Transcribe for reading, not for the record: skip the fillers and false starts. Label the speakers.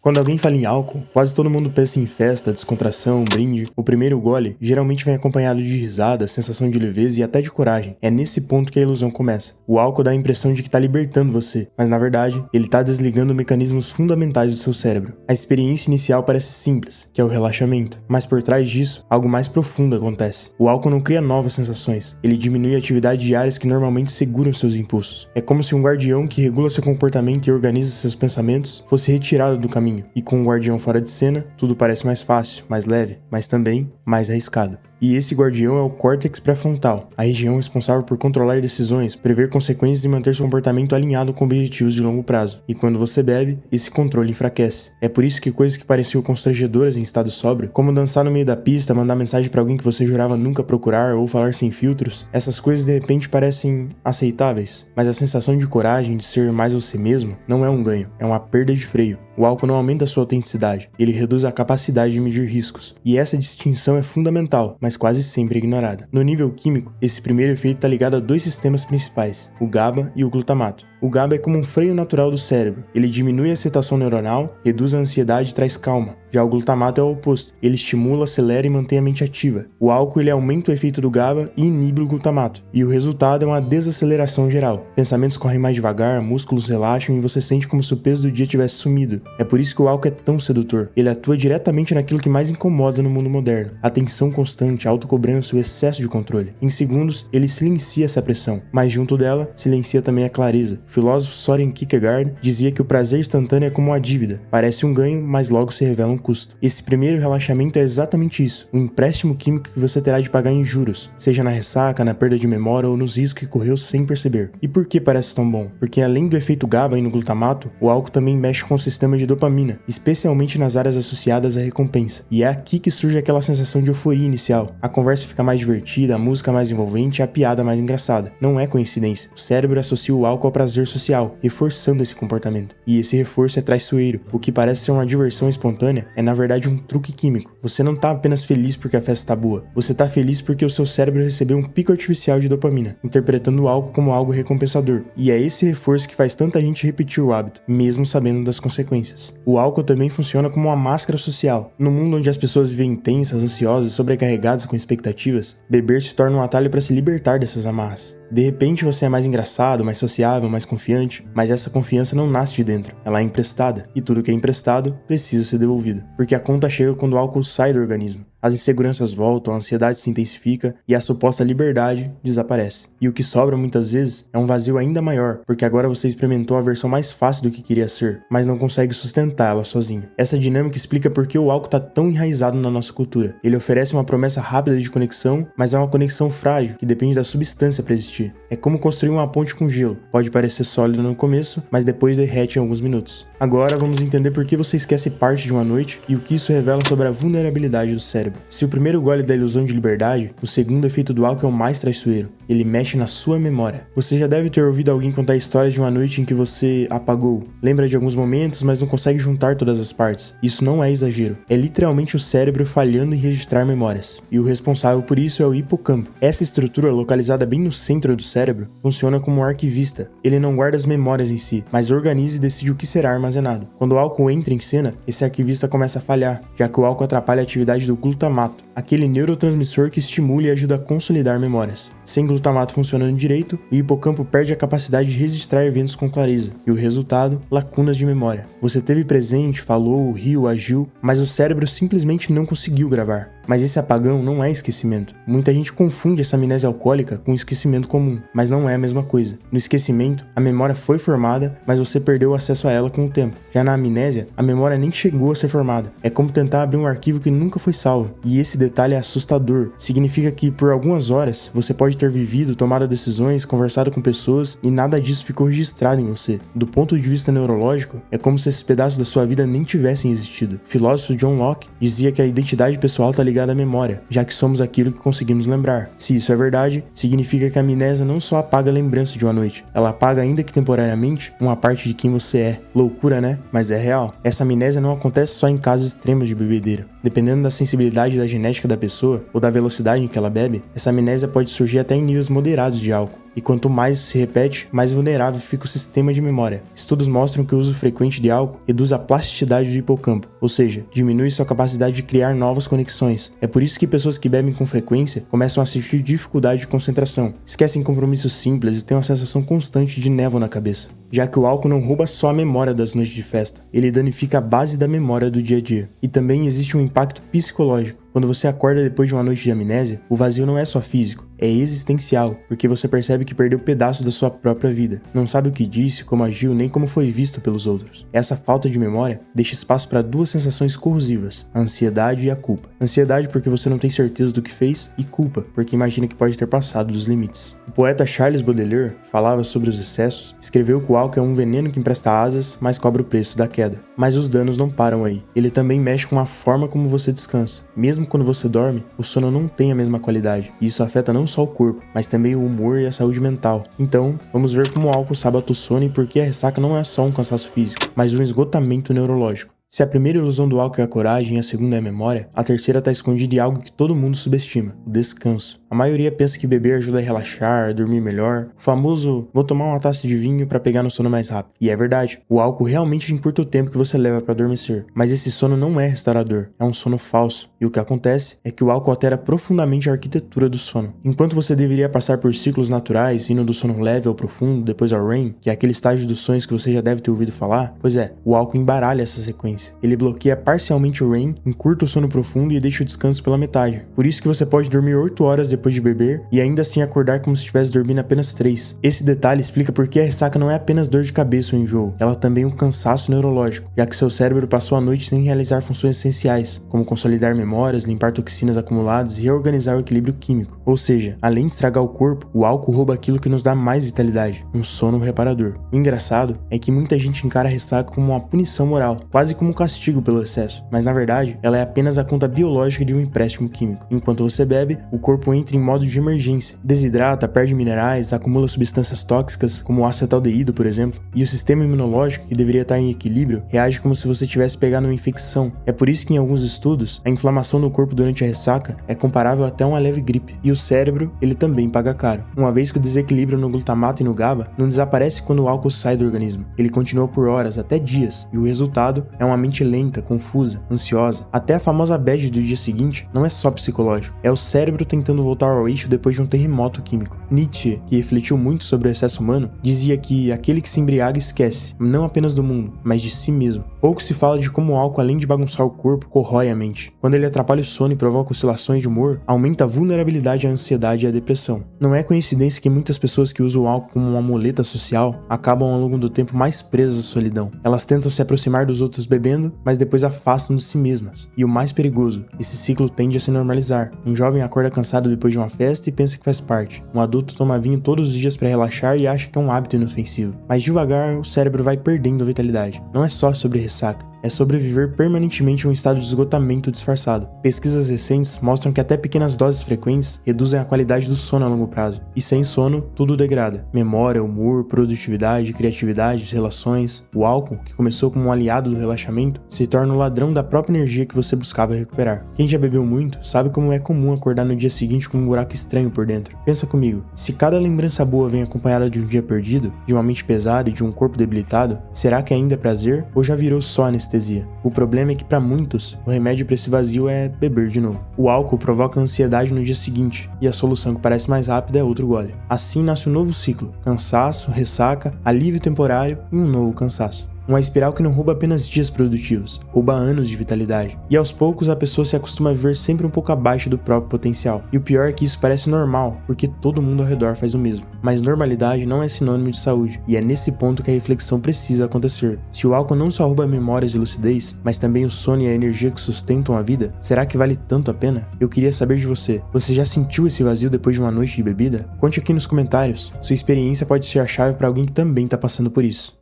Speaker 1: Quando alguém fala em álcool, quase todo mundo pensa em festa, descontração, brinde. O primeiro gole geralmente vem acompanhado de risada, sensação de leveza e até de coragem. É nesse ponto que a ilusão começa. O álcool dá a impressão de que tá libertando você, mas na verdade, ele tá desligando mecanismos fundamentais do seu cérebro. A experiência inicial parece simples, que é o relaxamento, mas por trás disso, algo mais profundo acontece. O álcool não cria novas sensações, ele diminui atividades diárias que normalmente seguram seus impulsos. É como se um guardião que regula seu comportamento e organiza seus pensamentos fosse retirado do caminho. E com o guardião fora de cena, tudo parece mais fácil, mais leve, mas também mais arriscado. E esse guardião é o córtex pré-frontal, a região responsável por controlar decisões, prever consequências e manter seu comportamento alinhado com objetivos de longo prazo. E quando você bebe, esse controle enfraquece. É por isso que coisas que pareciam constrangedoras em estado sóbrio, como dançar no meio da pista, mandar mensagem pra alguém que você jurava nunca procurar ou falar sem filtros, essas coisas de repente parecem aceitáveis. Mas a sensação de coragem, de ser mais você mesmo, não é um ganho, é uma perda de freio. O álcool não aumenta a sua autenticidade, ele reduz a capacidade de medir riscos. E essa distinção é fundamental, mas quase sempre ignorada. No nível químico, esse primeiro efeito está ligado a dois sistemas principais, o GABA e o glutamato. O GABA é como um freio natural do cérebro. Ele diminui a excitação neuronal, reduz a ansiedade e traz calma. Já o glutamato é o oposto. Ele estimula, acelera e mantém a mente ativa. O álcool ele aumenta o efeito do GABA e inibe o glutamato. E o resultado é uma desaceleração geral. Pensamentos correm mais devagar, músculos relaxam e você sente como se o peso do dia tivesse sumido. É por isso que o álcool é tão sedutor. Ele atua diretamente naquilo que mais incomoda no mundo moderno. A tensão constante, a autocobrança, o excesso de controle. Em segundos, ele silencia essa pressão. Mas junto dela, silencia também a clareza. O filósofo Soren Kierkegaard dizia que o prazer instantâneo é como uma dívida. Parece um ganho, mas logo se revela um custo. Esse primeiro relaxamento é exatamente isso, um empréstimo químico que você terá de pagar em juros, seja na ressaca, na perda de memória ou nos riscos que correu sem perceber. E por que parece tão bom? Porque além do efeito GABA e no glutamato, o álcool também mexe com o sistema de dopamina, especialmente nas áreas associadas à recompensa. E é aqui que surge aquela sensação de euforia inicial. A conversa fica mais divertida, a música mais envolvente e a piada mais engraçada. Não é coincidência. O cérebro associa o álcool ao prazer social, reforçando esse comportamento. E esse reforço é traiçoeiro. O que parece ser uma diversão espontânea é na verdade um truque químico. Você não tá apenas feliz porque a festa tá boa. Você tá feliz porque o seu cérebro recebeu um pico artificial de dopamina, interpretando o álcool como algo recompensador. E é esse reforço que faz tanta gente repetir o hábito, mesmo sabendo das consequências. O álcool também funciona como uma máscara social. No mundo onde as pessoas vivem tensas, ansiosas e sobrecarregadas com expectativas, beber se torna um atalho para se libertar dessas amarras. De repente você é mais engraçado, mais sociável, mais confiante, mas essa confiança não nasce de dentro, ela é emprestada, e tudo que é emprestado precisa ser devolvido, porque a conta chega quando o álcool sai do organismo. As inseguranças voltam, a ansiedade se intensifica e a suposta liberdade desaparece. E o que sobra muitas vezes é um vazio ainda maior, porque agora você experimentou a versão mais fácil do que queria ser, mas não consegue sustentar ela sozinho. Essa dinâmica explica por que o álcool está tão enraizado na nossa cultura. Ele oferece uma promessa rápida de conexão, mas é uma conexão frágil, que depende da substância para existir. É como construir uma ponte com gelo. Pode parecer sólido no começo, mas depois derrete em alguns minutos. Agora vamos entender por que você esquece parte de uma noite e o que isso revela sobre a vulnerabilidade do cérebro. Se o primeiro gole da ilusão de liberdade, o segundo efeito do álcool é o mais traiçoeiro. Ele mexe na sua memória. Você já deve ter ouvido alguém contar histórias de uma noite em que você apagou. Lembra de alguns momentos, mas não consegue juntar todas as partes. Isso não é exagero. É literalmente o cérebro falhando em registrar memórias. E o responsável por isso é o hipocampo. Essa estrutura, localizada bem no centro do cérebro, funciona como um arquivista. Ele não guarda as memórias em si, mas organiza e decide o que será armazenado. Quando o álcool entra em cena, esse arquivista começa a falhar, já que o álcool atrapalha a atividade do glutamato, aquele neurotransmissor que estimula e ajuda a consolidar memórias. Sem glutamato funcionando direito, o hipocampo perde a capacidade de registrar eventos com clareza, e o resultado, lacunas de memória. Você teve presente, falou, riu, agiu, mas o cérebro simplesmente não conseguiu gravar. Mas esse apagão não é esquecimento. Muita gente confunde essa amnésia alcoólica com esquecimento comum, mas não é a mesma coisa. No esquecimento, a memória foi formada, mas você perdeu o acesso a ela com o tempo. Já na amnésia, a memória nem chegou a ser formada. É como tentar abrir um arquivo que nunca foi salvo. E esse detalhe é assustador. Significa que por algumas horas, você pode ter vivido, tomado decisões, conversado com pessoas e nada disso ficou registrado em você. Do ponto de vista neurológico, é como se esses pedaços da sua vida nem tivessem existido. O filósofo John Locke dizia que a identidade pessoal está ligada à memória, já que somos aquilo que conseguimos lembrar. Se isso é verdade, significa que a amnésia não só apaga a lembrança de uma noite, ela apaga, ainda que temporariamente, uma parte de quem você é. Loucura, né? Mas é real. Essa amnésia não acontece só em casos extremos de bebedeira. Dependendo da sensibilidade da genética da pessoa ou da velocidade em que ela bebe, essa amnésia pode surgir até em níveis moderados de álcool. E quanto mais se repete, mais vulnerável fica o sistema de memória. Estudos mostram que o uso frequente de álcool reduz a plasticidade do hipocampo, ou seja, diminui sua capacidade de criar novas conexões. É por isso que pessoas que bebem com frequência começam a sentir dificuldade de concentração, esquecem compromissos simples e têm uma sensação constante de névoa na cabeça. Já que o álcool não rouba só a memória das noites de festa, ele danifica a base da memória do dia a dia. E também existe um impacto psicológico. Quando você acorda depois de uma noite de amnésia, o vazio não é só físico, é existencial, porque você percebe que perdeu pedaços da sua própria vida. Não sabe o que disse, como agiu, nem como foi visto pelos outros. Essa falta de memória deixa espaço para duas sensações corrosivas, a ansiedade e a culpa. Ansiedade porque você não tem certeza do que fez, e culpa porque imagina que pode ter passado dos limites. O poeta Charles Baudelaire, que falava sobre os excessos, escreveu que o álcool é um veneno que empresta asas, mas cobra o preço da queda. Mas os danos não param aí. Ele também mexe com a forma como você descansa. Mesmo quando você dorme, o sono não tem a mesma qualidade, e isso afeta não só o corpo, mas também o humor e a saúde mental. Então, vamos ver como o álcool sabota o sono e por que a ressaca não é só um cansaço físico, mas um esgotamento neurológico. Se a primeira ilusão do álcool é a coragem e a segunda é a memória, a terceira está escondida em algo que todo mundo subestima, o descanso. A maioria pensa que beber ajuda a relaxar, dormir melhor, o famoso vou tomar uma taça de vinho para pegar no sono mais rápido. E é verdade, o álcool realmente encurta o tempo que você leva para adormecer, mas esse sono não é restaurador, é um sono falso. E o que acontece é que o álcool altera profundamente a arquitetura do sono. Enquanto você deveria passar por ciclos naturais, indo do sono leve ao profundo, depois ao REM, que é aquele estágio dos sonhos que você já deve ter ouvido falar, pois é, o álcool embaralha essa sequência. Ele bloqueia parcialmente o REM, encurta o sono profundo e deixa o descanso pela metade. Por isso que você pode dormir 8 horas depois de beber e ainda assim acordar como se estivesse dormindo apenas 3. Esse detalhe explica por que a ressaca não é apenas dor de cabeça ou enjoo, ela também é um cansaço neurológico, já que seu cérebro passou a noite sem realizar funções essenciais, como consolidar memórias, limpar toxinas acumuladas e reorganizar o equilíbrio químico. Ou seja, além de estragar o corpo, o álcool rouba aquilo que nos dá mais vitalidade, um sono reparador. O engraçado é que muita gente encara a ressaca como uma punição moral, quase como um castigo pelo excesso, mas na verdade ela é apenas a conta biológica de um empréstimo químico. Enquanto você bebe, o corpo entra em modo de emergência, desidrata, perde minerais, acumula substâncias tóxicas como o acetaldeído, por exemplo, e o sistema imunológico, que deveria estar em equilíbrio, reage como se você tivesse pegado uma infecção. É por isso que em alguns estudos, a inflamação no corpo durante a ressaca é comparável até a uma leve gripe. E o cérebro, ele também paga caro, uma vez que o desequilíbrio no glutamato e no GABA não desaparece quando o álcool sai do organismo. Ele continua por horas, até dias, e o resultado é uma mente lenta, confusa, ansiosa. Até a famosa bad do dia seguinte não é só psicológico, é o cérebro tentando voltar ao eixo depois de um terremoto químico. Nietzsche, que refletiu muito sobre o excesso humano, dizia que aquele que se embriaga esquece, não apenas do mundo, mas de si mesmo. Pouco se fala de como o álcool, além de bagunçar o corpo, corrói a mente. Quando ele atrapalha o sono e provoca oscilações de humor, aumenta a vulnerabilidade à ansiedade e à depressão. Não é coincidência que muitas pessoas que usam o álcool como uma muleta social acabam ao longo do tempo mais presas à solidão. Elas tentam se aproximar dos outros bebendo, mas depois afastam de si mesmas. E o mais perigoso, esse ciclo tende a se normalizar. Um jovem acorda cansado depois de uma festa e pensa que faz parte. Um adulto toma vinho todos os dias para relaxar e acha que é um hábito inofensivo. Mas devagar, o cérebro vai perdendo a vitalidade. Não é só sobre ressaca, é sobreviver permanentemente a um estado de esgotamento disfarçado. Pesquisas recentes mostram que até pequenas doses frequentes reduzem a qualidade do sono a longo prazo. E sem sono, tudo degrada. Memória, humor, produtividade, criatividade, relações. O álcool, que começou como um aliado do relaxamento, se torna o ladrão da própria energia que você buscava recuperar. Quem já bebeu muito sabe como é comum acordar no dia seguinte com um buraco estranho por dentro. Pensa comigo, se cada lembrança boa vem acompanhada de um dia perdido, de uma mente pesada e de um corpo debilitado, será que ainda é prazer ou já virou só anestesia? O problema é que para muitos, o remédio para esse vazio é beber de novo. O álcool provoca ansiedade no dia seguinte, e a solução que parece mais rápida é outro gole. Assim nasce um novo ciclo: cansaço, ressaca, alívio temporário e um novo cansaço. Uma espiral que não rouba apenas dias produtivos, rouba anos de vitalidade. E aos poucos a pessoa se acostuma a viver sempre um pouco abaixo do próprio potencial. E o pior é que isso parece normal, porque todo mundo ao redor faz o mesmo. Mas normalidade não é sinônimo de saúde, e é nesse ponto que a reflexão precisa acontecer. Se o álcool não só rouba memórias e lucidez, mas também o sono e a energia que sustentam a vida, será que vale tanto a pena? Eu queria saber de você. Você já sentiu esse vazio depois de uma noite de bebida? Conte aqui nos comentários. Sua experiência pode ser a chave para alguém que também está passando por isso.